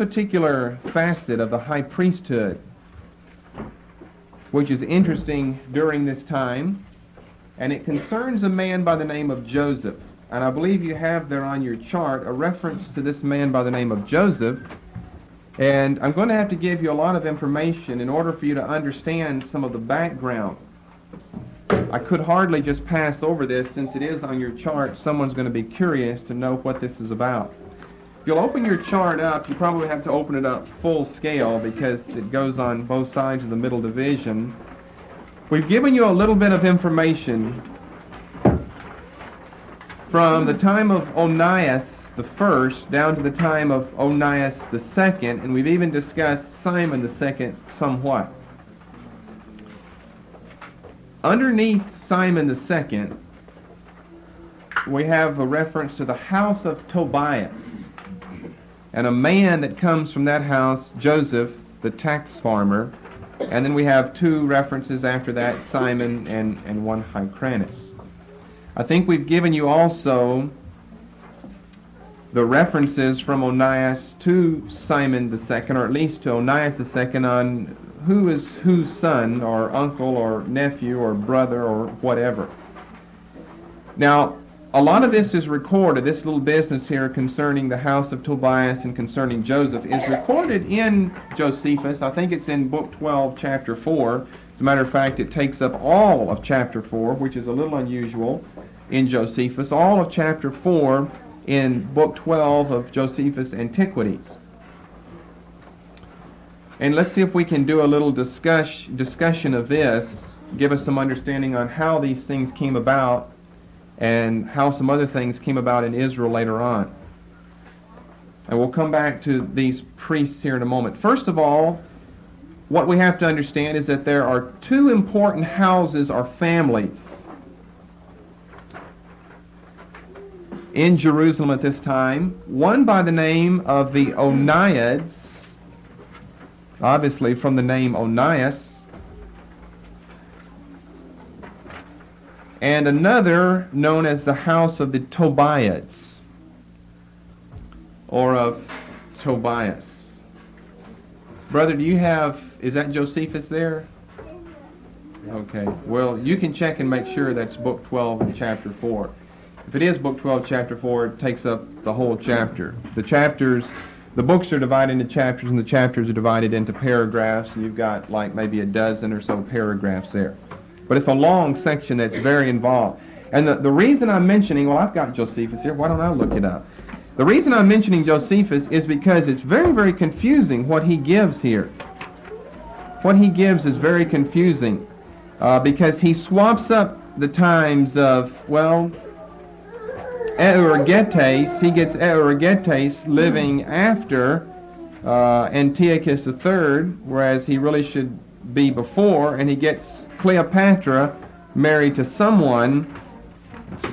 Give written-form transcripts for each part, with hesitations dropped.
particular facet of the high priesthood which is interesting during this time, and it concerns a man by the name of Joseph. And I believe you have there on your chart a reference to this man by the name of Joseph. And I'm going to have to give you a lot of information in order for you to understand some of the background. I could hardly just pass over this since it is on your chart. Someone's going to be curious to know what this is about. If you'll open your chart up, you probably have to open it up full scale because it goes on both sides of the middle division. We've given you a little bit of information from the time of Onias the first down to the time of Onias the second, and we've even discussed Simon the second somewhat. Underneath Simon the second, we have a reference to the house of Tobias, and a man that comes from that house, Joseph, the tax farmer, and then we have two references after that, Simon and one Hyrcanus. I think we've given you also the references from Onias to Simon the second, or at least to Onias the second, on who is whose son, or uncle, or nephew, or brother, or whatever. Now, a lot of this is recorded, this little business here concerning the house of Tobias and concerning Joseph is recorded in Josephus. I think it's in Book 12, Chapter 4. As a matter of fact, it takes up all of Chapter 4, which is a little unusual in Josephus. All of Chapter 4 in Book 12 of Josephus' Antiquities. And let's see if we can do a little discussion of this, give us some understanding on how these things came about and how some other things came about in Israel later on. And we'll come back to these priests here in a moment. First of all, what we have to understand is that there are two important houses or families in Jerusalem at this time. One by the name of the Oniads, obviously from the name Onias, and another known as the house of the Tobiads, or of Tobias. Brother, do you have, is that Josephus there? Okay, well, you can check and make sure that's Book 12 and Chapter 4. If it is Book 12, Chapter 4, it takes up the whole chapter. The books are divided into chapters, and the chapters are divided into paragraphs, and you've got like maybe a dozen or so paragraphs there. But it's a long section that's very involved. And the reason I'm mentioning, well, I've got Josephus here. Why don't I look it up? The reason I'm mentioning Josephus is because it's very, very confusing what he gives here. What he gives is very confusing because he swaps up the times of, well, Euergetes. He gets Euergetes living after Antiochus III, whereas he really should be before, and he gets Cleopatra married to someone,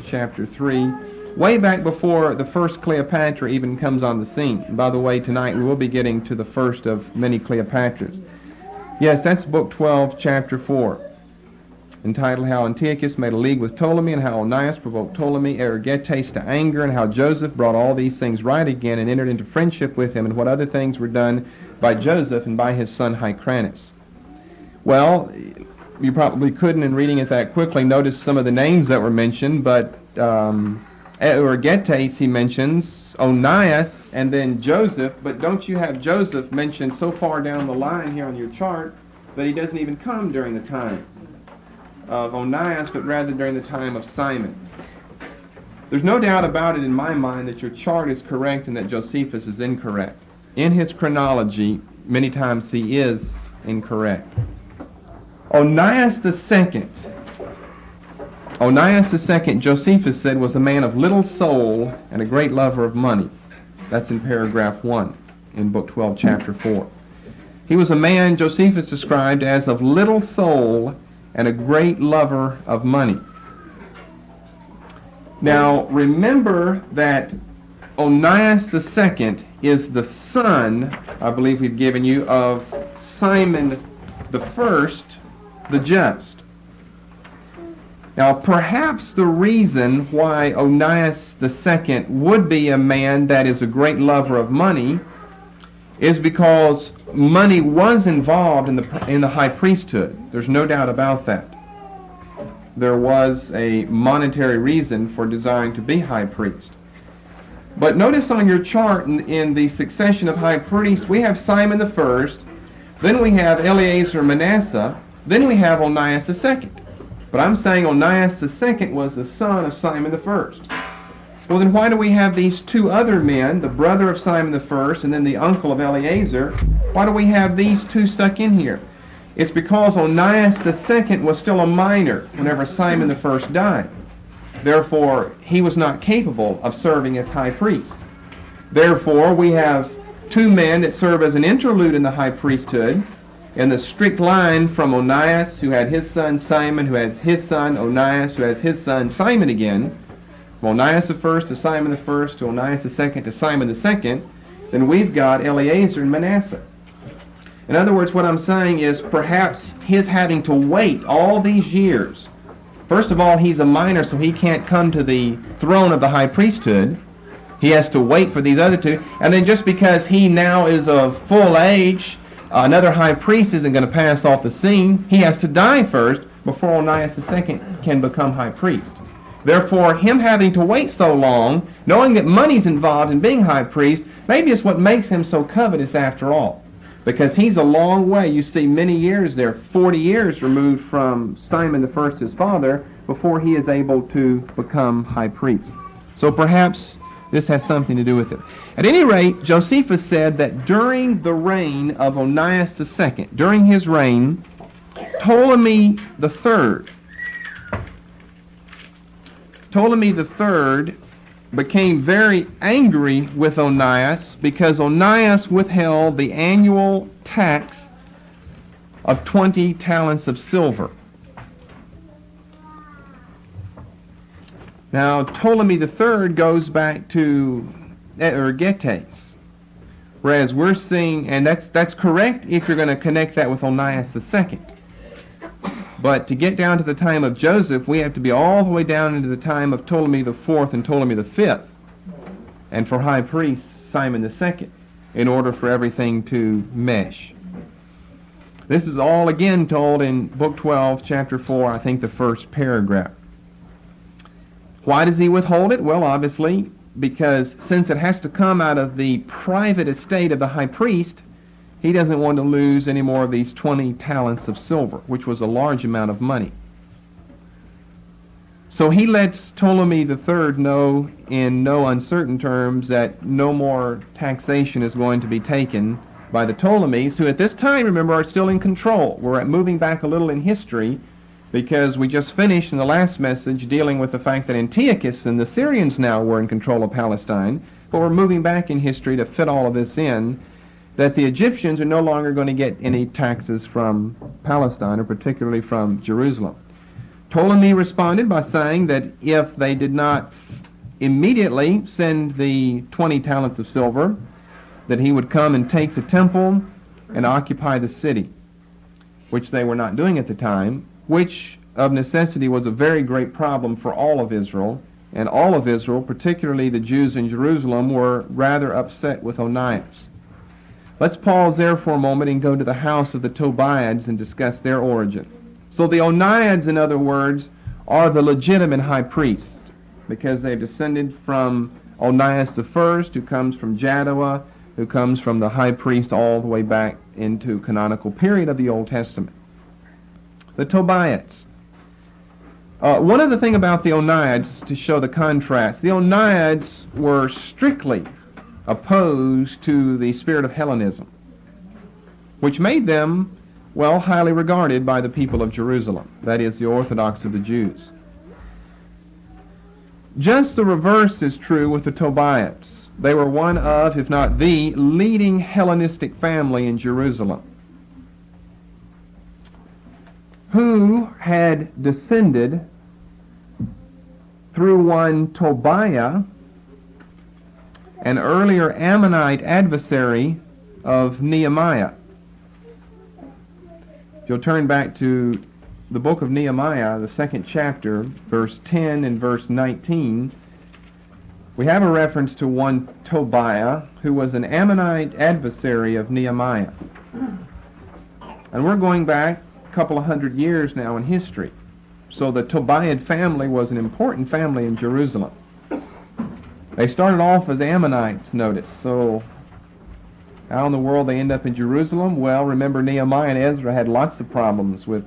chapter 3, way back before the first Cleopatra even comes on the scene. And by the way, tonight we will be getting to the first of many Cleopatras. Yes, that's Book 12, Chapter 4, entitled How Antiochus Made a League with Ptolemy, and how Onias provoked Ptolemy Euergetes to anger, and how Joseph brought all these things right again and entered into friendship with him, and what other things were done by Joseph and by his son Hyrcanus. Well, you probably couldn't, in reading it that quickly, notice some of the names that were mentioned, but Euergetes he mentions, Onias, and then Joseph, but don't you have Joseph mentioned so far down the line here on your chart that he doesn't even come during the time of Onias, but rather during the time of Simon. There's no doubt about it in my mind that your chart is correct and that Josephus is incorrect. In his chronology, many times he is incorrect. Onias the second, Josephus said, was a man of little soul and a great lover of money. That's in paragraph 1 in Book 12, Chapter 4. He was a man Josephus described as of little soul and a great lover of money. Now, remember that Onias the second is the son, I believe we've given you, of Simon the first, the just. Now, perhaps the reason why Onias the second would be a man that is a great lover of money is because money was involved in the high priesthood. There's no doubt about that. There was a monetary reason for desiring to be high priest. But notice on your chart in the succession of high priests, we have Simon the first, then we have Eleazar Manasseh, then we have Onias the second. But I'm saying Onias the second was the son of Simon the first. Well, then why do we have these two other men, the brother of Simon the first and then the uncle of Eleazar? Why do we have these two stuck in here? It's because Onias the second was still a minor whenever Simon the first died. Therefore, he was not capable of serving as high priest. Therefore, we have two men that serve as an interlude in the high priesthood, in the strict line from Onias, who had his son Simon, who has his son Onias, who has his son Simon again, from Onias the first to Simon the first to Onias the second to Simon the second. Then we've got Eleazar and Manasseh. In other words, what I'm saying is perhaps his having to wait all these years. First of all, he's a minor, so he can't come to the throne of the high priesthood. He has to wait for these other two. And then just because he now is of full age, another high priest isn't going to pass off the scene. He has to die first before Onias II can become high priest. Therefore, him having to wait so long, knowing that money's involved in being high priest, maybe it's what makes him so covetous after all. Because he's a long way. You see many years there, 40 years removed from Simon the first, his father, before he is able to become high priest. So perhaps this has something to do with it. At any rate, Josephus said that during the reign of Onias II, during his reign, Ptolemy III became very angry with Onias because Onias withheld the annual tax of 20 talents of silver. Now, Ptolemy III goes back to Ergetes, whereas we're seeing, and that's correct if you're going to connect that with Onias II. But to get down to the time of Joseph, we have to be all the way down into the time of Ptolemy IV and Ptolemy V, and for high priest Simon II, in order for everything to mesh. This is all again told in Book 12, Chapter 4, I think the first paragraph. Why does he withhold it? Well, obviously, because since it has to come out of the private estate of the high priest, he doesn't want to lose any more of these 20 talents of silver, which was a large amount of money. So he lets Ptolemy III know in no uncertain terms that no more taxation is going to be taken by the Ptolemies, who at this time, remember, are still in control. We're moving back a little in history because we just finished in the last message dealing with the fact that Antiochus and the Syrians now were in control of Palestine, but we're moving back in history to fit all of this in, that the Egyptians are no longer going to get any taxes from Palestine, or particularly from Jerusalem. Ptolemy responded by saying that if they did not immediately send the 20 talents of silver, that he would come and take the temple and occupy the city, which they were not doing at the time, which of necessity was a very great problem for all of Israel, and all of Israel, particularly the Jews in Jerusalem, were rather upset with Onias. Let's pause there for a moment and go to the house of the Tobiads and discuss their origin. So the Oniads, in other words, are the legitimate high priests because they've descended from Onias I, who comes from Jaddua, who comes from the high priest all the way back into canonical period of the Old Testament. The Tobiads. One other thing about the Oniads to show the contrast. The Oniads were strictly opposed to the spirit of Hellenism, which made them, well, highly regarded by the people of Jerusalem, that is, the Orthodox of the Jews. Just the reverse is true with the Tobiads. They were one of, if not the, leading Hellenistic family in Jerusalem, who had descended through one Tobiah, an earlier Ammonite adversary of Nehemiah. If you'll turn back to the book of Nehemiah, the 2nd chapter, verse 10 and verse 19, we have a reference to one Tobiah, who was an Ammonite adversary of Nehemiah. And we're going back a couple of hundred years now in history. So the Tobiah family was an important family in Jerusalem. They started off as Ammonites, notice. So how in the world they end up in Jerusalem? Well, remember Nehemiah and Ezra had lots of problems with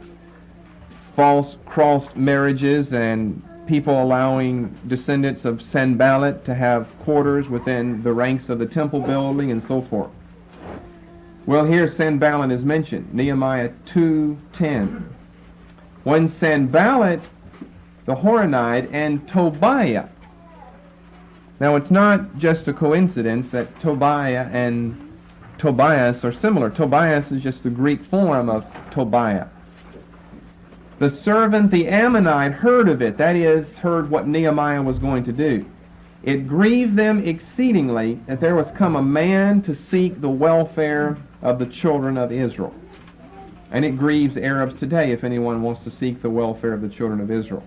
false crossed marriages and people allowing descendants of Sanballat to have quarters within the ranks of the temple building and so forth. Well, here Sanballat is mentioned, Nehemiah 2:10. When Sanballat the Horonite and Tobiah. Now, it's not just a coincidence that Tobiah and Tobias are similar. Tobias is just the Greek form of Tobiah. The servant, the Ammonite, heard of it, that is, heard what Nehemiah was going to do. It grieved them exceedingly that there was come a man to seek the welfare of the children of Israel. And it grieves Arabs today if anyone wants to seek the welfare of the children of Israel.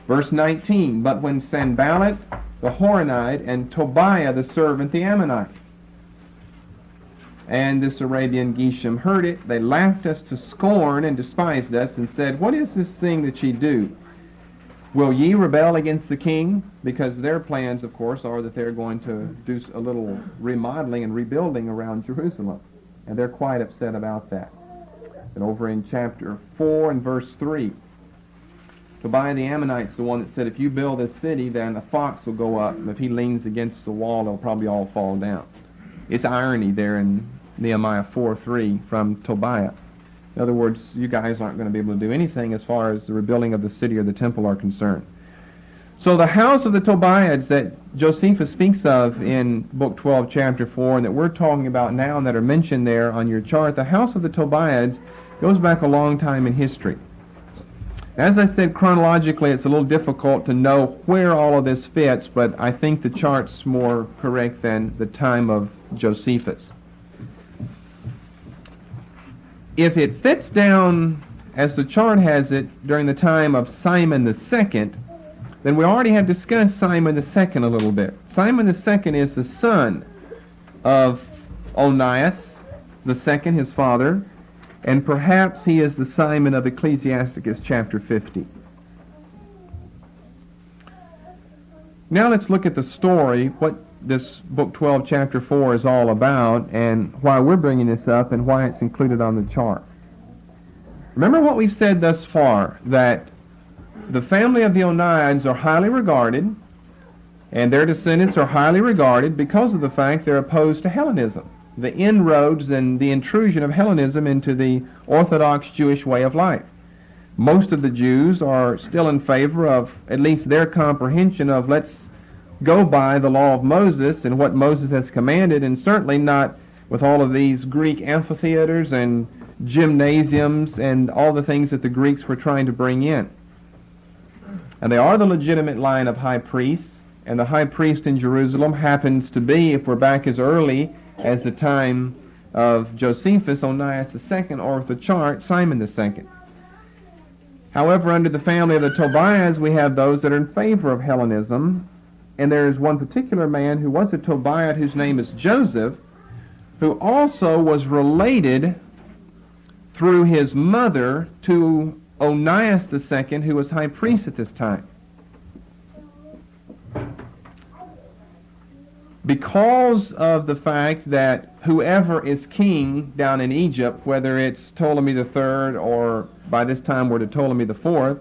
Verse 19, but when Sanballat the Horonite and Tobiah the servant, the Ammonite, and this Arabian Geshem heard it, they laughed us to scorn and despised us and said, what is this thing that ye do? Will ye rebel against the king? Because their plans, of course, are that they're going to do a little remodeling and rebuilding around Jerusalem. And they're quite upset about that. And over in chapter 4 and verse 3, Tobiah the Ammonite's the one that said, if you build this city, then a fox will go up, and if he leans against the wall, it'll probably all fall down. It's irony there in Nehemiah 4:3 from Tobiah. In other words, you guys aren't going to be able to do anything as far as the rebuilding of the city or the temple are concerned. So the house of the Tobiads that Josephus speaks of in Book 12, Chapter 4, and that we're talking about now and that are mentioned there on your chart, the house of the Tobiads goes back a long time in history. As I said, chronologically, it's a little difficult to know where all of this fits, but I think the chart's more correct than the time of Josephus. If it fits down, as the chart has it, during the time of Simon II, then we already have discussed Simon II a little bit. Simon II is the son of Onias II, his father, and perhaps he is the Simon of Ecclesiasticus chapter 50. Now let's look at the story, what this book 12 chapter 4 is all about, and why we're bringing this up and why it's included on the chart. Remember what we've said thus far, that the family of the Oniads are highly regarded, and their descendants are highly regarded because of the fact they're opposed to Hellenism, the inroads and the intrusion of Hellenism into the Orthodox Jewish way of life. Most of the Jews are still in favor of at least their comprehension of let's go by the law of Moses and what Moses has commanded, and certainly not with all of these Greek amphitheaters and gymnasiums and all the things that the Greeks were trying to bring in. And they are the legitimate line of high priests, and the high priest in Jerusalem happens to be, if we're back as early as the time of Josephus, Onias II, or the chart, Simon II. However, under the family of the Tobias, we have those that are in favor of Hellenism, and there is one particular man who was a Tobiah whose name is Joseph, who also was related through his mother to Onias II, who was high priest at this time. Because of the fact that whoever is king down in Egypt, whether it's Ptolemy III or by this time we're to Ptolemy IV,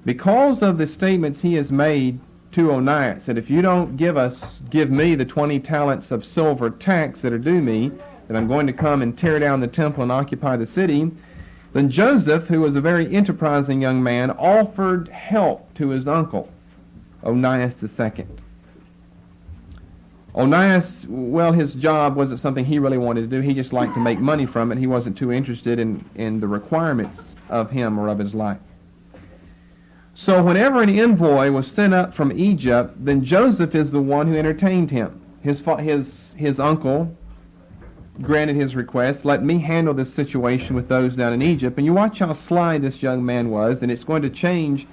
because of the statements he has made to Onias, that if you don't give me the 20 talents of silver tax that are due me, that I'm going to come and tear down the temple and occupy the city, then Joseph, who was a very enterprising young man, offered help to his uncle, Onias II. Onias, well, his job wasn't something he really wanted to do. He just liked to make money from it. He wasn't too interested in the requirements of him or of his life. So whenever an envoy was sent up from Egypt, then Joseph is the one who entertained him. His uncle granted his request, let me handle this situation with those down in Egypt. And you watch how sly this young man was, and it's going to change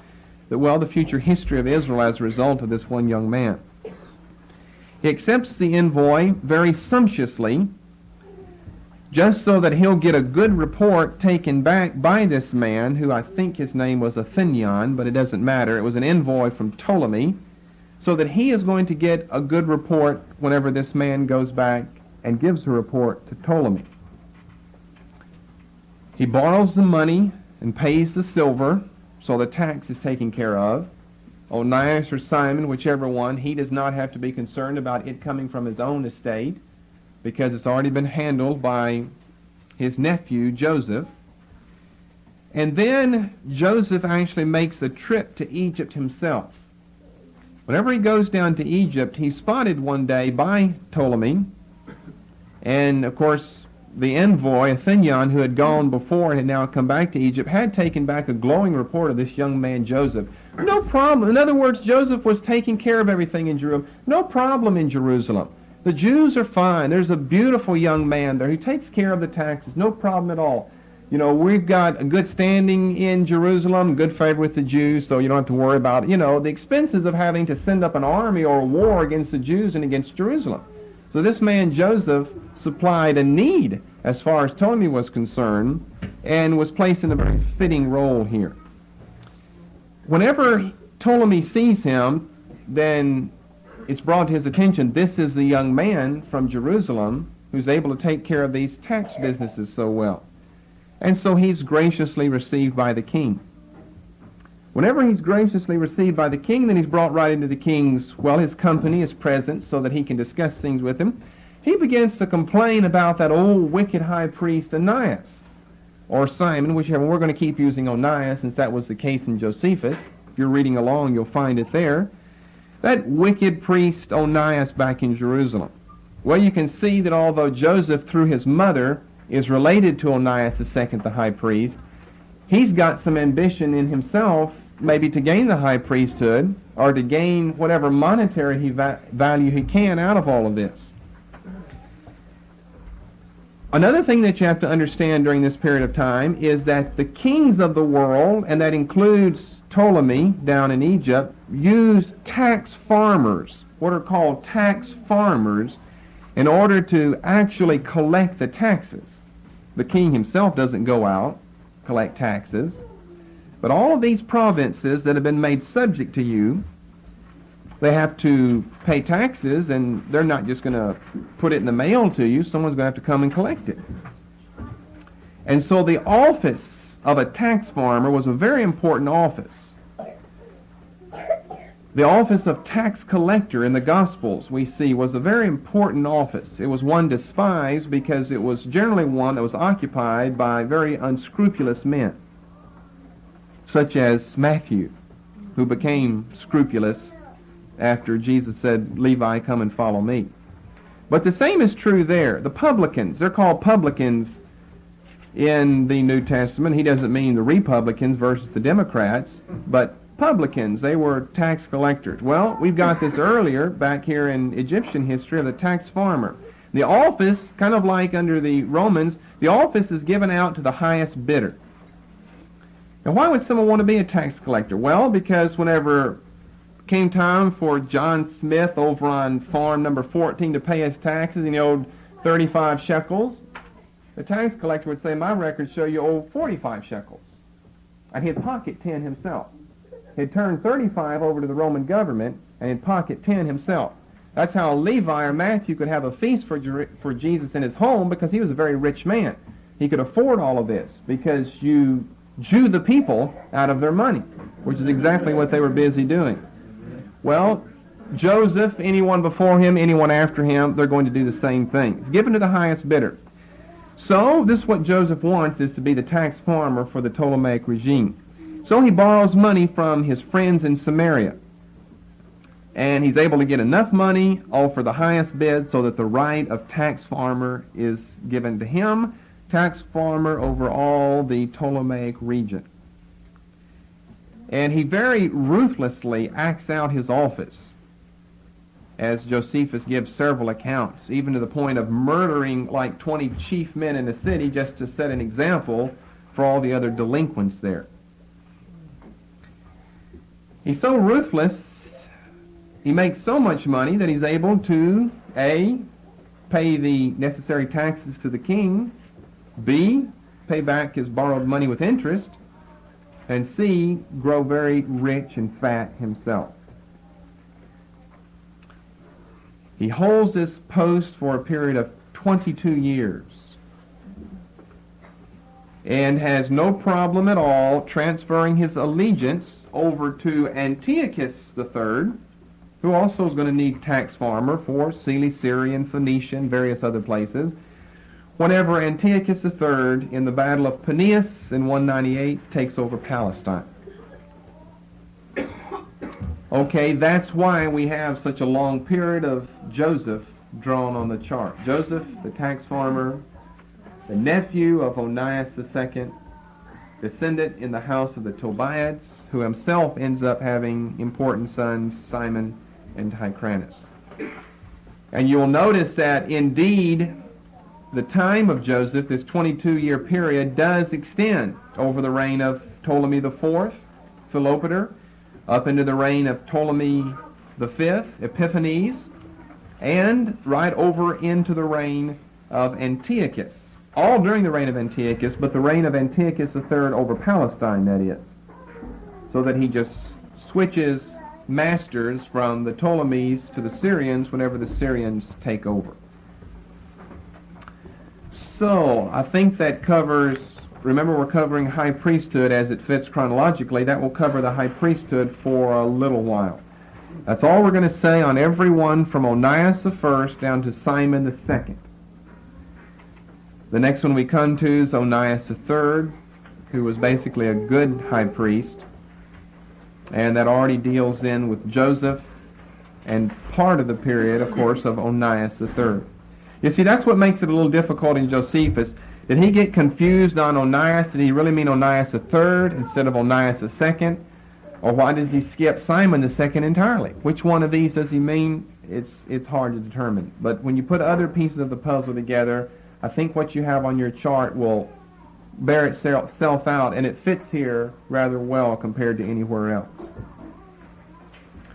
the future history of Israel as a result of this one young man. He accepts the envoy very sumptuously, just so that he'll get a good report taken back by this man, who I think his name was Athenion, but it doesn't matter. It was an envoy from Ptolemy, so that he is going to get a good report whenever this man goes back and gives a report to Ptolemy. He borrows the money and pays the silver, so the tax is taken care of. Onias or Simon, whichever one, he does not have to be concerned about it coming from his own estate, because it's already been handled by his nephew, Joseph. And then Joseph actually makes a trip to Egypt himself. Whenever he goes down to Egypt, he's spotted one day by Ptolemy, and of course the envoy, Athenion, who had gone before and had now come back to Egypt, had taken back a glowing report of this young man, Joseph. No problem. In other words, Joseph was taking care of everything in Jerusalem. No problem in Jerusalem. The Jews are fine. There's a beautiful young man there who takes care of the taxes. No problem at all. You know, we've got a good standing in Jerusalem, good favor with the Jews, so you don't have to worry about, the expenses of having to send up an army or a war against the Jews and against Jerusalem. So this man, Joseph, supplied a need as far as Ptolemy was concerned, and was placed in a very fitting role here. Whenever Ptolemy sees him, then it's brought to his attention, this is the young man from Jerusalem who's able to take care of these tax businesses so well. And so he's graciously received by the king. Whenever he's graciously received by the king, then he's brought right into the king's, his company is present so that he can discuss things with him. He begins to complain about that old wicked high priest Onias, or Simon, whichever. We're going to keep using Onias since that was the case in Josephus. If you're reading along, you'll find it there. That wicked priest Onias back in Jerusalem. Well, you can see that although Joseph, through his mother, is related to Onias II, the high priest, he's got some ambition in himself, maybe to gain the high priesthood, or to gain whatever monetary value he can out of all of this. Another thing that you have to understand during this period of time is that the kings of the world, and that includes Ptolemy down in Egypt, use tax farmers, what are called tax farmers, in order to actually collect the taxes. The king himself doesn't go out, collect taxes, but all of these provinces that have been made subject to you, they have to pay taxes, and they're not just going to put it in the mail to you. Someone's going to have to come and collect it. And so the office of a tax farmer was a very important office. The office of tax collector in the Gospels, we see, was a very important office. It was one despised because it was generally one that was occupied by very unscrupulous men, such as Matthew, who became scrupulous after Jesus said, Levi, come and follow me. But the same is true there. The publicans, they're called publicans in the New Testament. He doesn't mean the Republicans versus the Democrats, but publicans, they were tax collectors. Well, we've got this earlier, back here in Egyptian history, of the tax farmer. The office, kind of like under the Romans, the office is given out to the highest bidder. Now, why would someone want to be a tax collector? Well, because whenever came time for John Smith over on farm number 14 to pay his taxes, and he owed 35 shekels, the tax collector would say, my records show you owe 45 shekels. And he'd pocket 10 himself. He'd turn 35 over to the Roman government, and he'd pocket 10 himself. That's how Levi or Matthew could have a feast for Jesus in his home, because he was a very rich man. He could afford all of this, because you Jew the people out of their money, which is exactly what they were busy doing. Well, Joseph, anyone before him, anyone after him, they're going to do the same thing. It's given to the highest bidder. So, this is what Joseph wants, is to be the tax farmer for the Ptolemaic regime. So he borrows money from his friends in Samaria. And he's able to get enough money, all for the highest bid, so that the right of tax farmer is given to him, tax farmer over all the Ptolemaic region. And he very ruthlessly acts out his office, as Josephus gives several accounts, even to the point of murdering like 20 chief men in the city just to set an example for all the other delinquents there. He's so ruthless he makes so much money that he's able to, A, pay the necessary taxes to the king, B, pay back his borrowed money with interest, and C, grow very rich and fat himself. He holds this post for a period of 22 years and has no problem at all transferring his allegiance over to Antiochus III, who also is going to need tax farmer for Syria, Phoenicia, and various other places. Whenever Antiochus III, in the Battle of Panias in 198, takes over Palestine. Okay, that's why we have such a long period of Joseph drawn on the chart. Joseph, the tax farmer, the nephew of Onias II, descendant in the house of the Tobiads, who himself ends up having important sons, Simon and Tyrannus. And you'll notice that indeed the time of Joseph, this 22-year period, does extend over the reign of Ptolemy IV, Philopater, up into the reign of Ptolemy V, Epiphanes, and right over into the reign of Antiochus. All during the reign of Antiochus, but the reign of Antiochus III over Palestine, that is. So that he just switches masters from the Ptolemies to the Syrians whenever the Syrians take over. So, I think that covers, remember we're covering high priesthood as it fits chronologically. That will cover the high priesthood for a little while. That's all we're going to say on everyone from Onias I down to Simon II. The next one we come to is Onias III, who was basically a good high priest, and that already deals in with Joseph and part of the period, of course, of Onias III. You see, that's what makes it a little difficult in Josephus. Did he get confused on Onias? Did he really mean Onias III instead of Onias II? Or why does he skip Simon II entirely? Which one of these does he mean? It's hard to determine. But when you put other pieces of the puzzle together, I think what you have on your chart will bear itself out, and it fits here rather well compared to anywhere else.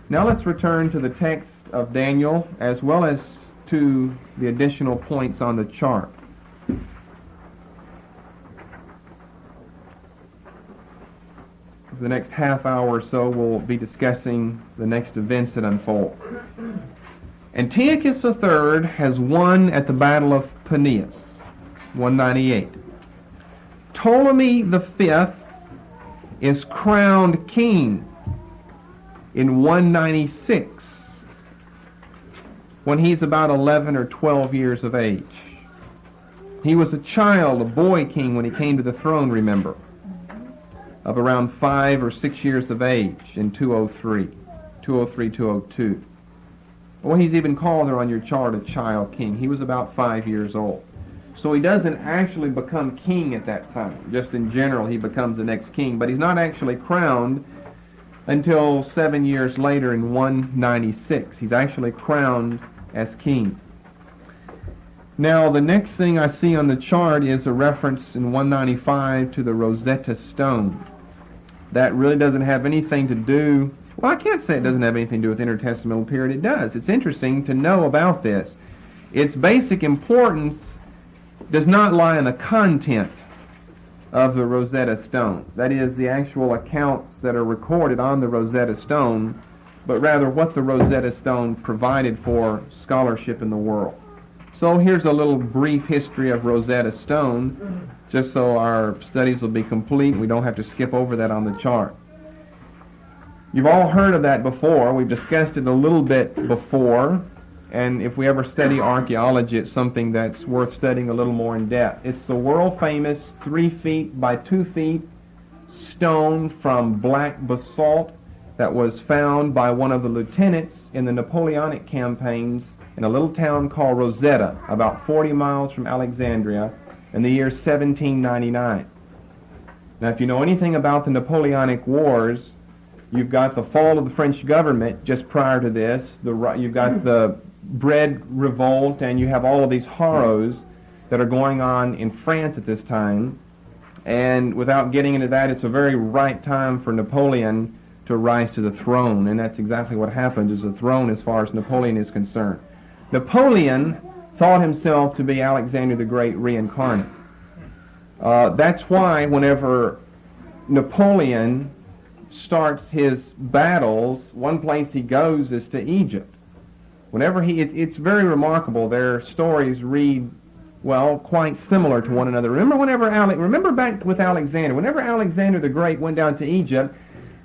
Now let's return to the text of Daniel, as well as to the additional points on the chart. For the next half hour or so, we'll be discussing the next events that unfold. Antiochus III has won at the Battle of Panias, 198. Ptolemy V is crowned king in 196, when he's about 11 or 12 years of age. He was a child, a boy king when he came to the throne, remember, of around 5 or 6 years of age in 202. Well, he's even called there on your chart a child king. He was about 5 years old. So he doesn't actually become king at that time. Just in general, he becomes the next king, but he's not actually crowned until 7 years later in 196. He's actually crowned as king. Now, the next thing I see on the chart is a reference in 195 to the Rosetta Stone. That really doesn't have anything to do, well, I can't say it doesn't have anything to do with intertestamental period. It does. It's interesting to know about this. Its basic importance does not lie in the content of the Rosetta Stone. That is, the actual accounts that are recorded on the Rosetta Stone, but rather what the Rosetta Stone provided for scholarship in the world. So here's a little brief history of Rosetta Stone, just so our studies will be complete. We don't have to skip over that on the chart. You've all heard of that before. We've discussed it a little bit before, and if we ever study archaeology, it's something that's worth studying a little more in depth. It's the world-famous 3 feet by 2 feet stone from black basalt that was found by one of the lieutenants in the Napoleonic campaigns in a little town called Rosetta, about 40 miles from Alexandria, in the year 1799. Now, if you know anything about the Napoleonic Wars, you've got the fall of the French government just prior to this. You've got the bread revolt, and you have all of these horrors that are going on in France at this time. And without getting into that, it's a very right time for Napoleon to rise to the throne, and that's exactly what happened, is the throne as far as Napoleon is concerned. Napoleon thought himself to be Alexander the Great reincarnate. That's why whenever Napoleon starts his battles, one place he goes is to Egypt. Whenever it's very remarkable. Their stories read, well, quite similar to one another. Remember back with Alexander. Whenever Alexander the Great went down to Egypt,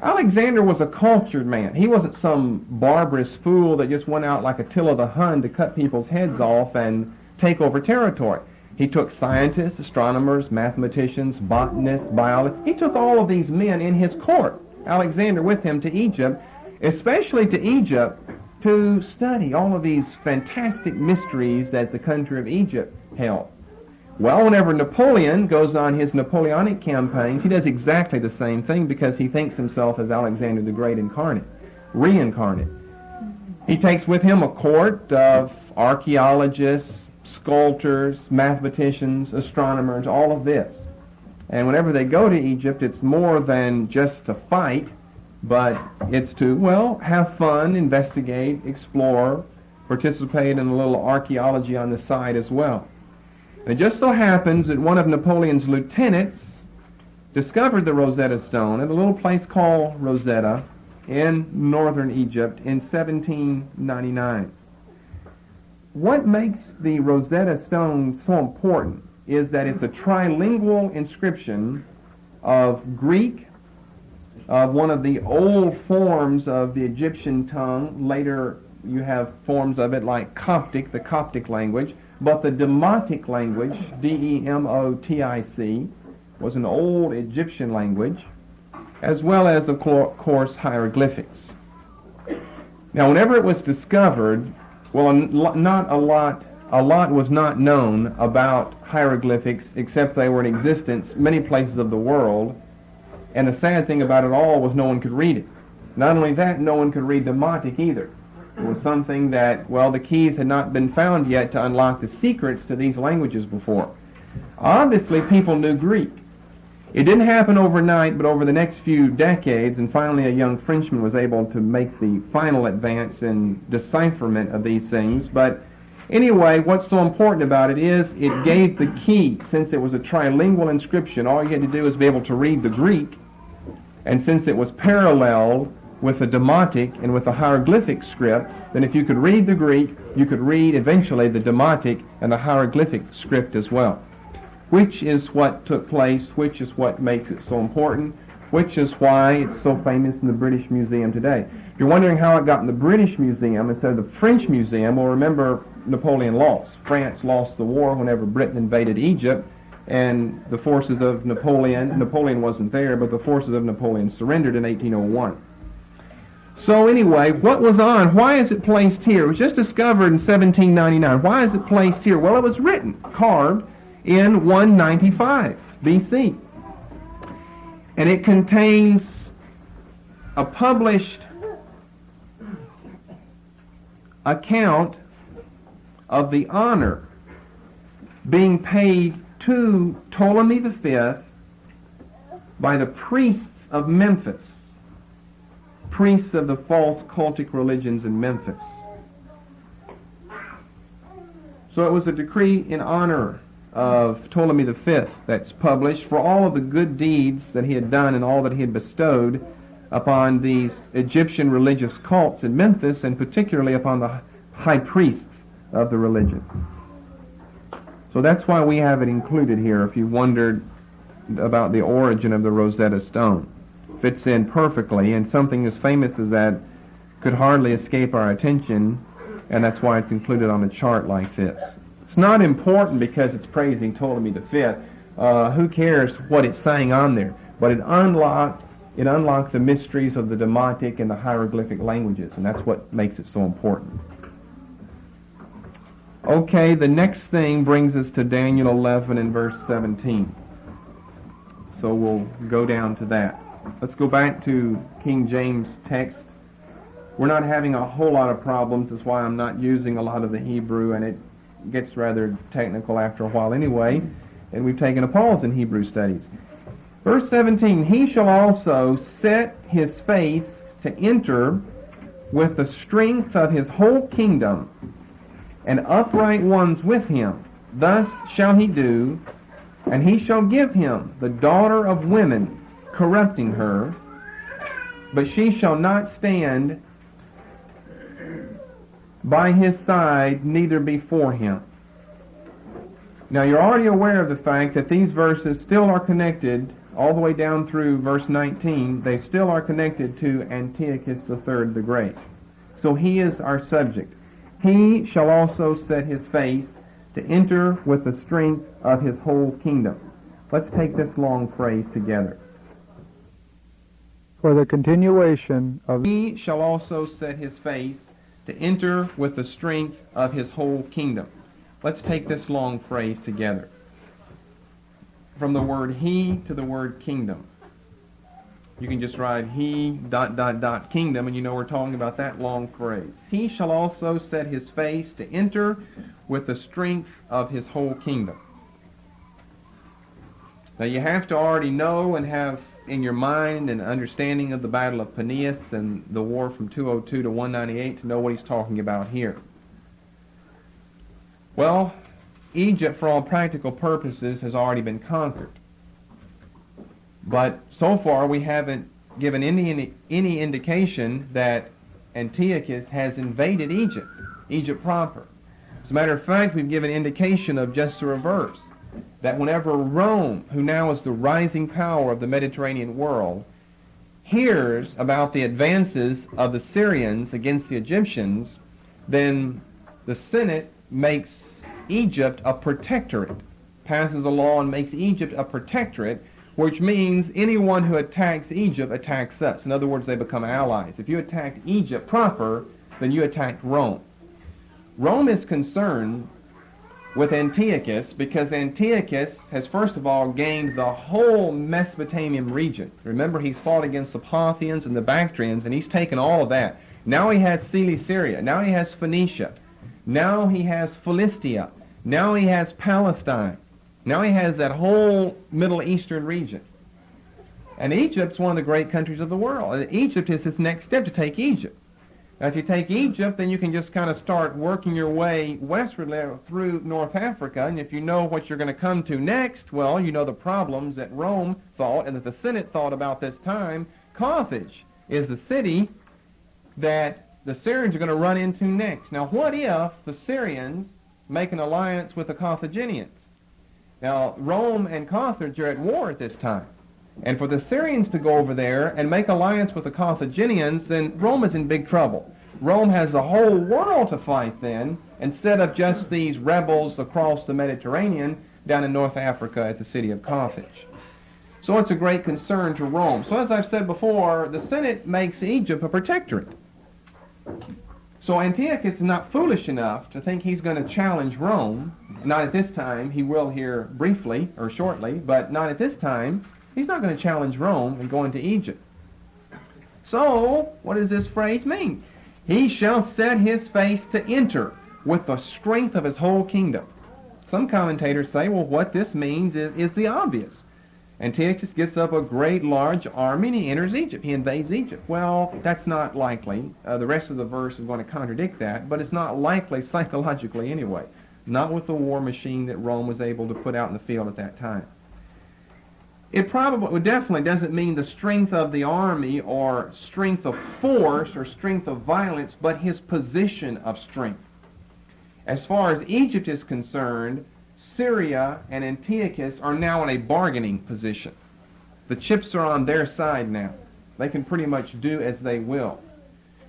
Alexander was a cultured man. He wasn't some barbarous fool that just went out like Attila the Hun to cut people's heads off and take over territory. He took scientists, astronomers, mathematicians, botanists, biologists. He took all of these men in his court, Alexander, with him to Egypt, especially to Egypt, to study all of these fantastic mysteries that the country of Egypt held. Well, whenever Napoleon goes on his Napoleonic campaigns, he does exactly the same thing because he thinks himself as Alexander the Great reincarnate. He takes with him a court of archaeologists, sculptors, mathematicians, astronomers, all of this. And whenever they go to Egypt, it's more than just to fight, but it's to, well, have fun, investigate, explore, participate in a little archaeology on the side as well. And it just so happens that one of Napoleon's lieutenants discovered the Rosetta Stone at a little place called Rosetta in northern Egypt in 1799. What makes the Rosetta Stone so important is that it's a trilingual inscription of Greek, of one of the old forms of the Egyptian tongue. Later you have forms of it like Coptic, the Coptic language, but the Demotic language, D-E-M-O-T-I-C, was an old Egyptian language, as well as, of course, hieroglyphics. Now, whenever it was discovered, well, not a lot was not known about hieroglyphics, except they were in existence many places of the world, and the sad thing about it all was no one could read it. Not only that, no one could read Demotic either. It was something that, well, the keys had not been found yet to unlock the secrets to these languages before. Obviously, people knew Greek. It didn't happen overnight, but over the next few decades, and finally a young Frenchman was able to make the final advance in decipherment of these things. But anyway, what's so important about it is it gave the key. Since it was a trilingual inscription, all you had to do was be able to read the Greek, and since it was paralleled with the Demotic and with the hieroglyphic script, then if you could read the Greek, you could read eventually the Demotic and the hieroglyphic script as well. Which is what took place, which is what makes it so important, which is why it's so famous in the British Museum today. If you're wondering how it got in the British Museum instead of the French Museum, well, remember Napoleon lost. France lost the war whenever Britain invaded Egypt, and the forces of Napoleon wasn't there, but the forces of Napoleon surrendered in 1801. So anyway, what was on? Why is it placed here? It was just discovered in 1799. Why is it placed here? Well, it was written, carved, in 195 BC. And it contains a published account of the honor being paid to Ptolemy V by the priests of Memphis, priests of the false cultic religions in Memphis. So it was a decree in honor of Ptolemy V that's published for all of the good deeds that he had done and all that he had bestowed upon these Egyptian religious cults in Memphis, and particularly upon the high priests of the religion. So that's why we have it included here, if you wondered about the origin of the Rosetta Stone. Fits in perfectly, and something as famous as that could hardly escape our attention, and that's why it's included on a chart like this. It's not important because it's praising Ptolemy V. Who cares what it's saying on there? But it unlocked the mysteries of the Demotic and the hieroglyphic languages, and that's what makes it so important. Okay, the next thing brings us to Daniel 11 and verse 17. So we'll go down to that. Let's go back to King James text. We're not having a whole lot of problems. That's why I'm not using a lot of the Hebrew, and it gets rather technical after a while anyway, and we've taken a pause in Hebrew studies. Verse 17, he shall also set his face to enter with the strength of his whole kingdom, and upright ones with him. Thus shall he do, and he shall give him the daughter of women, corrupting her, but she shall not stand by his side, neither before him. Now you're already aware of the fact that these verses still are connected, all the way down through verse 19, they still are connected to Antiochus III the Great. So he is our subject. He shall also set his face to enter with the strength of his whole kingdom. Let's take this long phrase together. For the continuation of... He shall also set his face to enter with the strength of his whole kingdom. Let's take this long phrase together. From the word he to the word kingdom. You can just write he ... kingdom, and you know we're talking about that long phrase. He shall also set his face to enter with the strength of his whole kingdom. Now you have to already know and have in your mind an understanding of the Battle of Peneus and the war from 202 to 198 to know what he's talking about here. Well, Egypt, for all practical purposes, has already been conquered. But so far we haven't given any indication that Antiochus has invaded Egypt proper. As a matter of fact, we've given indication of just the reverse, that whenever Rome, who now is the rising power of the Mediterranean world, hears about the advances of the Syrians against the Egyptians, then the Senate makes Egypt a protectorate, passes a law and makes Egypt a protectorate, which means anyone who attacks Egypt attacks us. In other words, they become allies. If you attacked Egypt proper, then you attacked Rome. Rome is concerned with Antiochus because Antiochus has first of all gained the whole Mesopotamian region. Remember, he's fought against the Parthians and the Bactrians, and he's taken all of that. Now he has Cilicia. Now he has Phoenicia. Now he has Philistia. Now he has Palestine. Now he has that whole Middle Eastern region. And Egypt's one of the great countries of the world. And Egypt is his next step to take Egypt. Now if you take Egypt, then you can just kind of start working your way westwardly through North Africa. And if you know what you're going to come to next, well, you know the problems that Rome thought and that the Senate thought about this time. Carthage is the city that the Syrians are going to run into next. Now what if the Syrians make an alliance with the Carthaginians? Now, Rome and Carthage are at war at this time. And for the Syrians to go over there and make alliance with the Carthaginians, then Rome is in big trouble. Rome has the whole world to fight then, instead of just these rebels across the Mediterranean down in North Africa at the city of Carthage. So it's a great concern to Rome. So as I've said before, the Senate makes Egypt a protectorate. So Antiochus is not foolish enough to think he's going to challenge Rome. Not at this time. He will here briefly or shortly, but not at this time. He's not going to challenge Rome and go into Egypt. So, what does this phrase mean? He shall set his face to enter with the strength of his whole kingdom. Some commentators say, well, what this means is the obvious. Antiochus gets up a great large army and he enters Egypt. He invades Egypt. Well, that's not likely. The rest of the verse is going to contradict that, but it's not likely psychologically anyway. Not with the war machine that Rome was able to put out in the field at that time. It definitely doesn't mean the strength of the army or strength of force or strength of violence, but his position of strength. As far as Egypt is concerned, Syria and Antiochus are now in a bargaining position. The chips are on their side now. They can pretty much do as they will.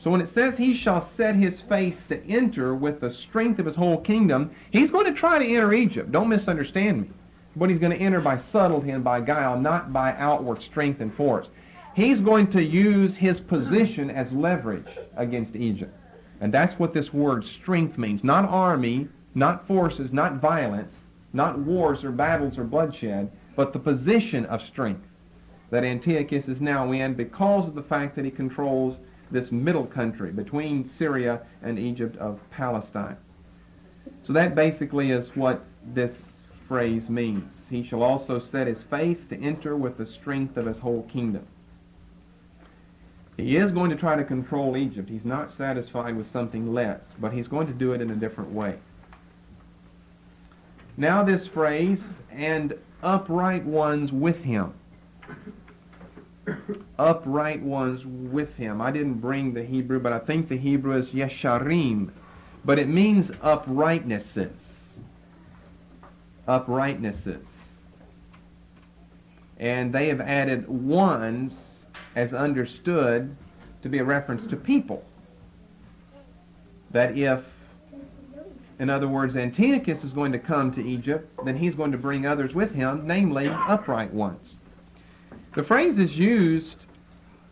So when it says he shall set his face to enter with the strength of his whole kingdom, he's going to try to enter Egypt. Don't misunderstand me. But he's going to enter by subtlety and by guile, not by outward strength and force. He's going to use his position as leverage against Egypt. And that's what this word strength means. Not army, not forces, not violence, not wars or battles or bloodshed, but the position of strength that Antiochus is now in because of the fact that he controls this middle country between Syria and Egypt of Palestine. So that basically is what this phrase means. He shall also set his face to enter with the strength of his whole kingdom. He is going to try to control Egypt. He's not satisfied with something less, but he's going to do it in a different way. Now this phrase, and upright ones with him. Upright ones with him. I didn't bring the Hebrew, but I think the Hebrew is yesharim. But it means uprightnesses. Uprightnesses. And they have added ones as understood to be a reference to people. That if, in other words, Antiochus is going to come to Egypt, then he's going to bring others with him, namely upright ones. The phrase is used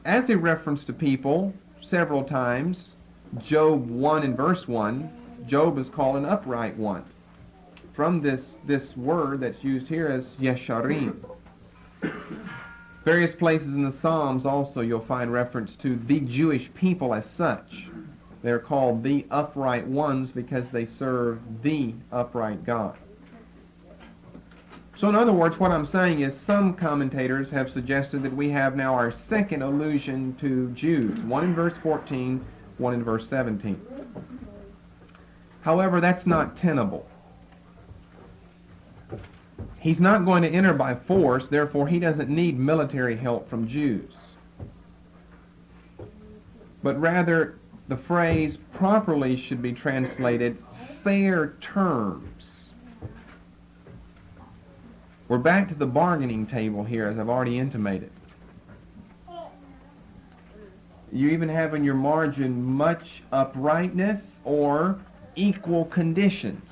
as a reference to people several times. Job 1 and verse 1, Job is called an upright one. From this word that's used here as yesharim. Various places in the Psalms also you'll find reference to the Jewish people as such. They're called the upright ones because they serve the upright God. So in other words, what I'm saying is some commentators have suggested that we have now our second allusion to Jews, one in verse 14, one in verse 17. However, that's not tenable. He's not going to enter by force, therefore he doesn't need military help from Jews. But rather, the phrase properly should be translated fair terms. We're back to the bargaining table here, as I've already intimated. You even have in your margin much uprightness or equal conditions.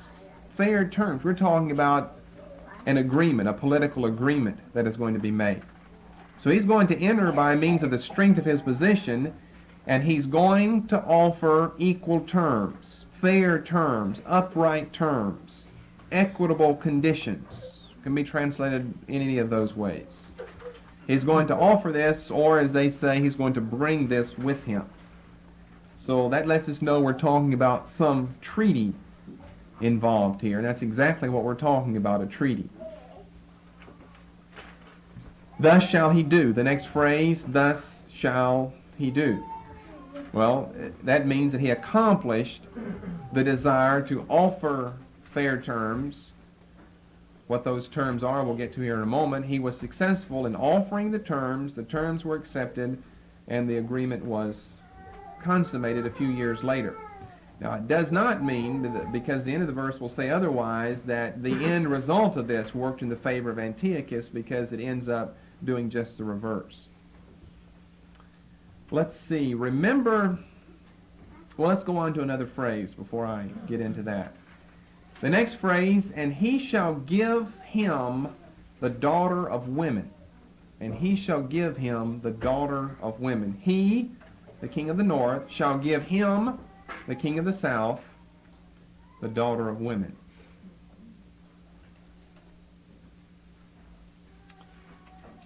Fair terms. We're talking about an agreement, a political agreement that is going to be made. So he's going to enter by means of the strength of his position, and he's going to offer equal terms, fair terms, upright terms, equitable conditions. Can be translated in any of those ways. He's going to offer this, or as they say, he's going to bring this with him. So that lets us know we're talking about some treaty involved here, and that's exactly what we're talking about, a treaty. Thus shall he do. The next phrase, thus shall he do. Well, that means that he accomplished the desire to offer fair terms. What those terms are, we'll get to here in a moment. He was successful in offering the terms were accepted, and the agreement was consummated a few years later. Now, it does not mean, because the end of the verse will say otherwise, that the end result of this worked in the favor of Antiochus, because it ends up doing just the reverse. Let's see. Remember, well, let's go on to another phrase before I get into that. The next phrase, and he shall give him the daughter of women. And he shall give him the daughter of women. He, the king of the north, shall give him, the king of the south, the daughter of women.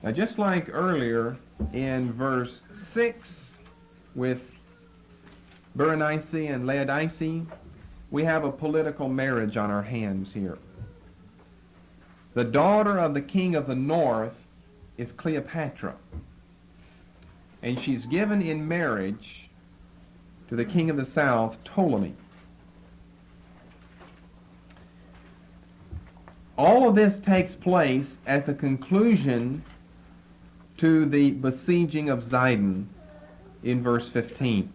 Now, just like earlier in verse 6 with Berenice and Laodice, we have a political marriage on our hands here. The daughter of the king of the north is Cleopatra, and she's given in marriage to the king of the south, Ptolemy. All of this takes place at the conclusion to the besieging of Zidon in verse 15.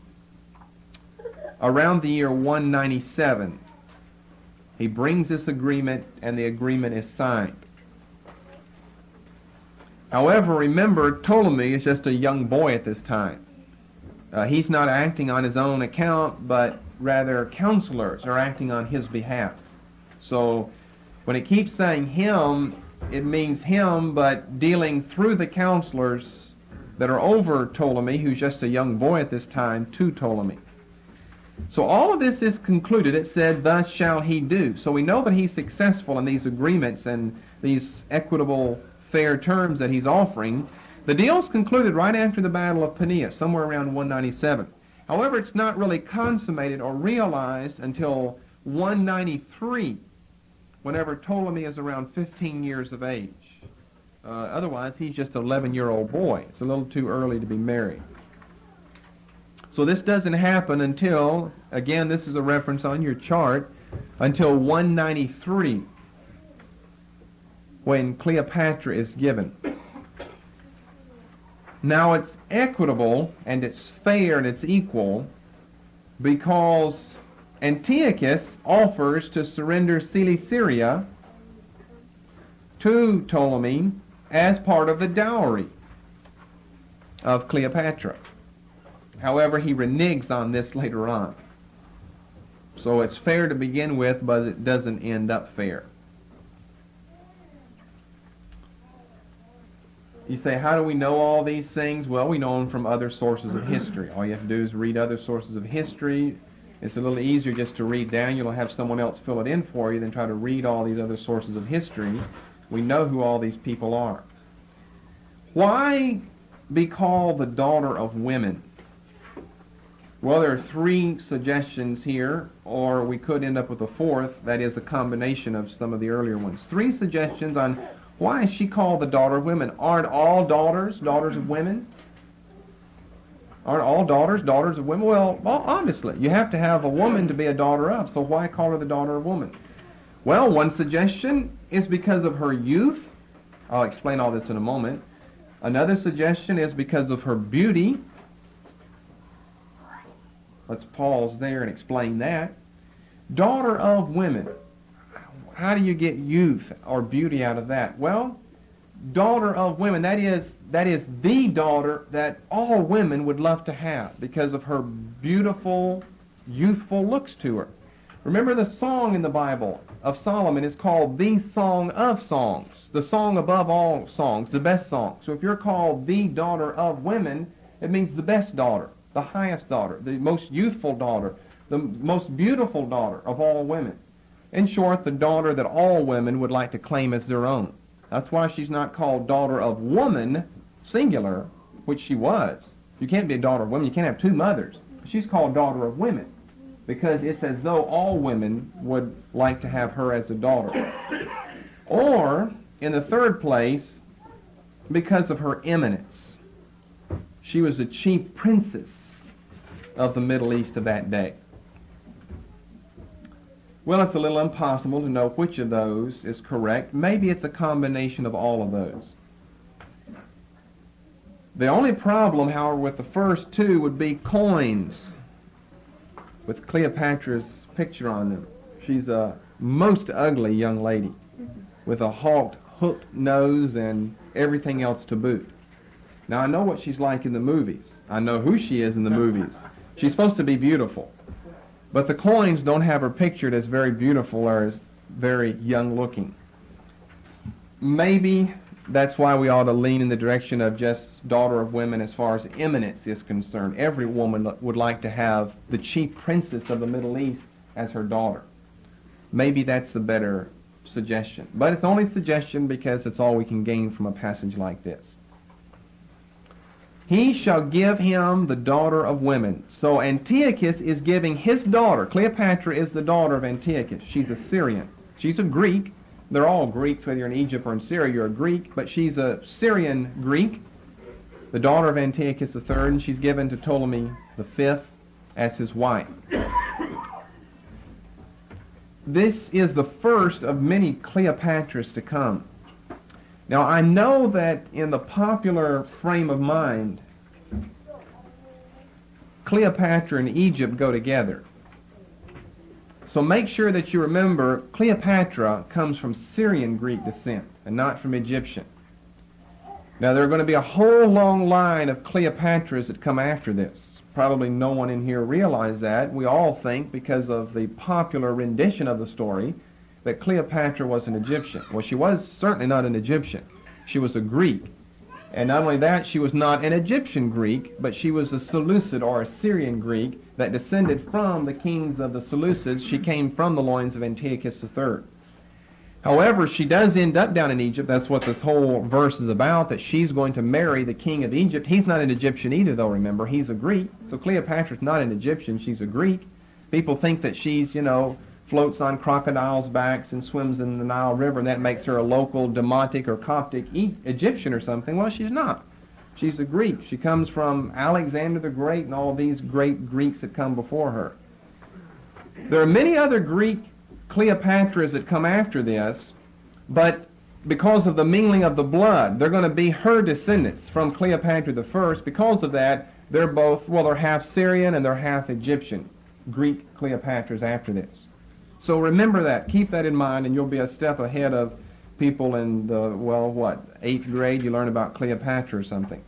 Around the year 197, he brings this agreement, and the agreement is signed. However, remember, Ptolemy is just a young boy at this time. He's not acting on his own account, but rather counselors are acting on his behalf. So when it keeps saying him, it means him, but dealing through the counselors that are over Ptolemy, who's just a young boy at this time, to Ptolemy. So all of this is concluded. It said, thus shall he do. So we know that he's successful in these agreements and these equitable, fair terms that he's offering. The deal's concluded right after the Battle of Pania, somewhere around 197. However, it's not really consummated or realized until 193, whenever Ptolemy is around 15 years of age. Otherwise, he's just an 11-year-old boy. It's a little too early to be married. So this doesn't happen until, again, this is a reference on your chart, until 193, when Cleopatra is given. Now it's equitable, and it's fair, and it's equal, because Antiochus offers to surrender Cilicia to Ptolemy as part of the dowry of Cleopatra. However, he reneges on this later on. So it's fair to begin with, but it doesn't end up fair. You say, how do we know all these things? Well, we know them from other sources of history. All you have to do is read other sources of history. It's a little easier just to read Daniel and have someone else fill it in for you than try to read all these other sources of history. We know who all these people are. Why be called the daughter of women? Well, there are three suggestions here, or we could end up with a fourth, that is a combination of some of the earlier ones. Three suggestions on why is she called the daughter of women. Aren't all daughters of women? Aren't all daughters of women? Well, obviously, you have to have a woman to be a daughter of, so why call her the daughter of woman? Well, one suggestion is because of her youth. I'll explain all this in a moment. Another suggestion is because of her beauty. Let's pause there and explain that. Daughter of women. How do you get youth or beauty out of that? Well, daughter of women, that is the daughter that all women would love to have because of her beautiful, youthful looks to her. Remember the song in the Bible of Solomon is called the Song of Songs, the song above all songs, the best song. So if you're called the daughter of women, it means the best daughter, the highest daughter, the most youthful daughter, the most beautiful daughter of all women. In short, the daughter that all women would like to claim as their own. That's why she's not called daughter of woman, singular, which she was. You can't be a daughter of woman. You can't have two mothers. She's called daughter of women because it's as though all women would like to have her as a daughter. Or, in the third place, because of her eminence. She was the chief princess of the Middle East of that day. Well, it's a little impossible to know which of those is correct. Maybe it's a combination of all of those. The only problem, however, with the first two would be coins with Cleopatra's picture on them. She's a most ugly young lady with a hooked nose and everything else to boot. Now, I know what she's like in the movies. I know who she is in the movies. She's supposed to be beautiful. But the coins don't have her pictured as very beautiful or as very young looking. Maybe that's why we ought to lean in the direction of just daughter of women as far as eminence is concerned. Every woman would like to have the chief princess of the Middle East as her daughter. Maybe that's a better suggestion. But it's only a suggestion because it's all we can gain from a passage like this. He shall give him the daughter of women. So Antiochus is giving his daughter. Cleopatra is the daughter of Antiochus. She's a Syrian. She's a Greek. They're all Greeks, whether you're in Egypt or in Syria, you're a Greek. But she's a Syrian Greek, the daughter of Antiochus III, and she's given to Ptolemy V as his wife. This is the first of many Cleopatras to come. Now, I know that in the popular frame of mind, Cleopatra and Egypt go together. So make sure that you remember Cleopatra comes from Syrian Greek descent and not from Egyptian. Now, there are going to be a whole long line of Cleopatras that come after this. Probably no one in here realized that. We all think, because of the popular rendition of the story, that Cleopatra was an Egyptian. Well, she was certainly not an Egyptian. She was a Greek. And not only that, she was not an Egyptian Greek, but she was a Seleucid or a Syrian Greek that descended from the kings of the Seleucids. She came from the loins of Antiochus III. However, she does end up down in Egypt. That's what this whole verse is about, that she's going to marry the king of Egypt. He's not an Egyptian either, though, remember. He's a Greek. So Cleopatra's not an Egyptian. She's a Greek. People think that she's, floats on crocodiles' backs and swims in the Nile River, and that makes her a local Demotic or Coptic Egyptian or something. Well, she's not. She's a Greek. She comes from Alexander the Great and all these great Greeks that come before her. There are many other Greek Cleopatras that come after this, but because of the mingling of the blood, they're going to be her descendants from Cleopatra the First. Because of that, they're both, well, they're half Syrian and they're half Egyptian, Greek Cleopatras after this. So remember that, keep that in mind, and you'll be a step ahead of people in the, well, what, 8th grade, you learn about Cleopatra or something.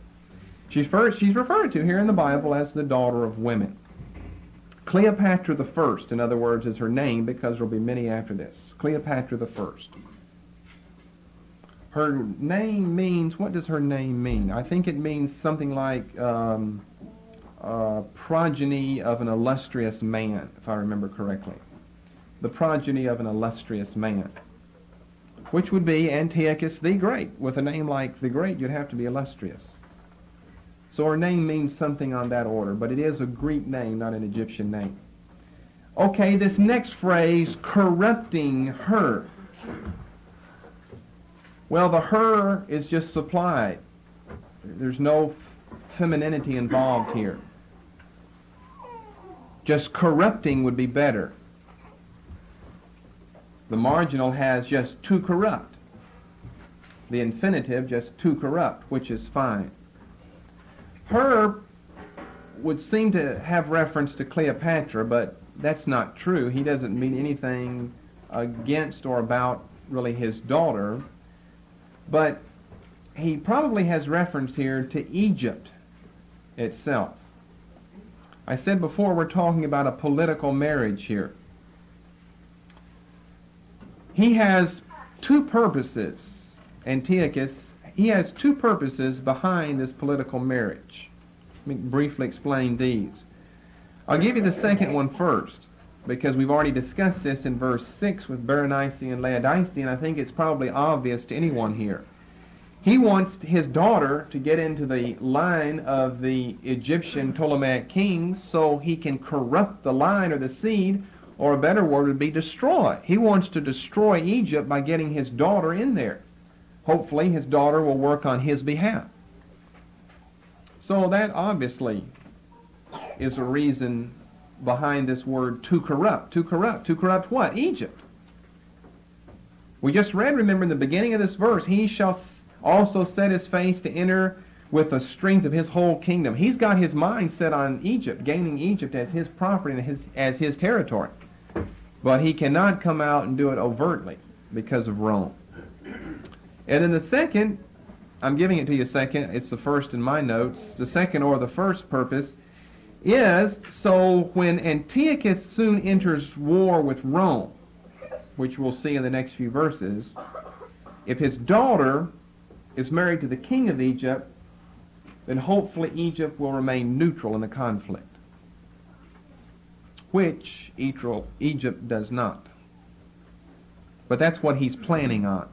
She's referred to here in the Bible as the daughter of women. Cleopatra the First, in other words, is her name, because there will be many after this. Cleopatra the First. Her name means, what does her name mean? I think it means something like progeny of an illustrious man, if I remember correctly. The progeny of an illustrious man, which would be Antiochus the Great. With a name like the Great, you'd have to be illustrious. So her name means something on that order, but it is a Greek name, not an Egyptian name. Okay, this next phrase, corrupting her. Well, the her is just supplied. There's no femininity involved here. Just corrupting would be better. The marginal has just to corrupt. The infinitive just to corrupt, which is fine. Her would seem to have reference to Cleopatra, but that's not true. He doesn't mean anything against or about really his daughter, but he probably has reference here to Egypt itself. I said before we're talking about a political marriage here. He has two purposes, Antiochus. He has two purposes behind this political marriage. Let me briefly explain these. I'll give you the second one first, because we've already discussed this in verse 6 with Berenice and Laodice, and I think it's probably obvious to anyone here. He wants his daughter to get into the line of the Egyptian Ptolemaic kings so he can corrupt the line or the seed, or a better word would be destroy. He wants to destroy Egypt by getting his daughter in there. Hopefully his daughter will work on his behalf. So that obviously is a reason behind this word to corrupt. To corrupt. To corrupt what? Egypt. We just read, remember, in the beginning of this verse, he shall also set his face to enter with the strength of his whole kingdom. He's got his mind set on Egypt, gaining Egypt as his property and as his territory. But he cannot come out and do it overtly because of Rome. And then the second, I'm giving it to you second, it's the first in my notes, the second or the first purpose is so when Antiochus soon enters war with Rome, which we'll see in the next few verses, if his daughter is married to the king of Egypt, then hopefully Egypt will remain neutral in the conflict, which Egypt does not. But that's what he's planning on.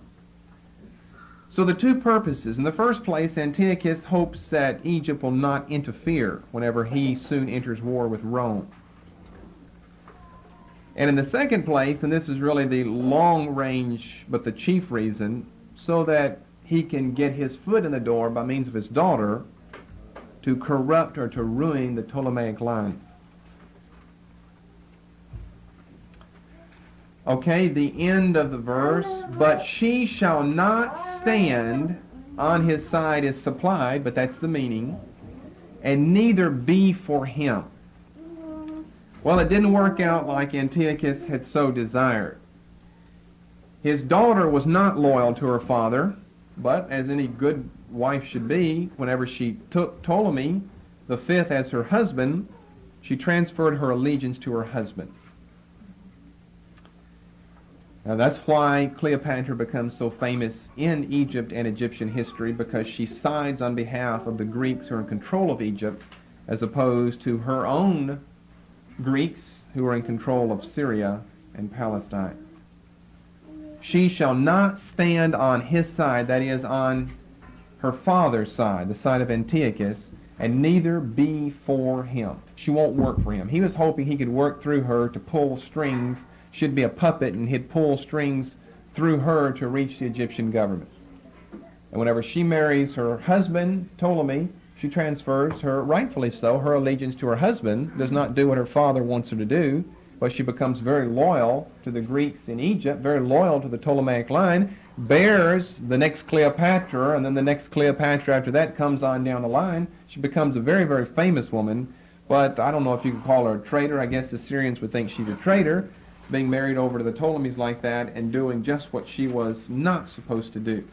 So the two purposes. In the first place, Antiochus hopes that Egypt will not interfere whenever he soon enters war with Rome. And in the second place, and this is really the long range but the chief reason, so that he can get his foot in the door by means of his daughter to corrupt or to ruin the Ptolemaic line. Okay, the end of the verse, but she shall not stand on his side is supplied, but that's the meaning, and neither be for him. Well, it didn't work out like Antiochus had so desired. His daughter was not loyal to her father, but as any good wife should be, whenever she took Ptolemy the fifth as her husband, she transferred her allegiance to her husband. Now that's why Cleopatra becomes so famous in Egypt and Egyptian history, because she sides on behalf of the Greeks who are in control of Egypt, as opposed to her own Greeks who are in control of Syria and Palestine. She shall not stand on his side, that is, on her father's side, the side of Antiochus, and neither be for him. She won't work for him. He was hoping he could work through her to pull strings. should be a puppet, and he'd pull strings through her to reach the Egyptian government. And whenever she marries her husband, Ptolemy, she transfers her, rightfully so, her allegiance to her husband, does not do what her father wants her to do, but she becomes very loyal to the Greeks in Egypt, very loyal to the Ptolemaic line, bears the next Cleopatra, and then the next Cleopatra after that comes on down the line. She becomes a very, very famous woman, but I don't know if you could call her a traitor. I guess the Syrians would think she's a traitor, being married over to the Ptolemies like that and doing just what she was not supposed to do.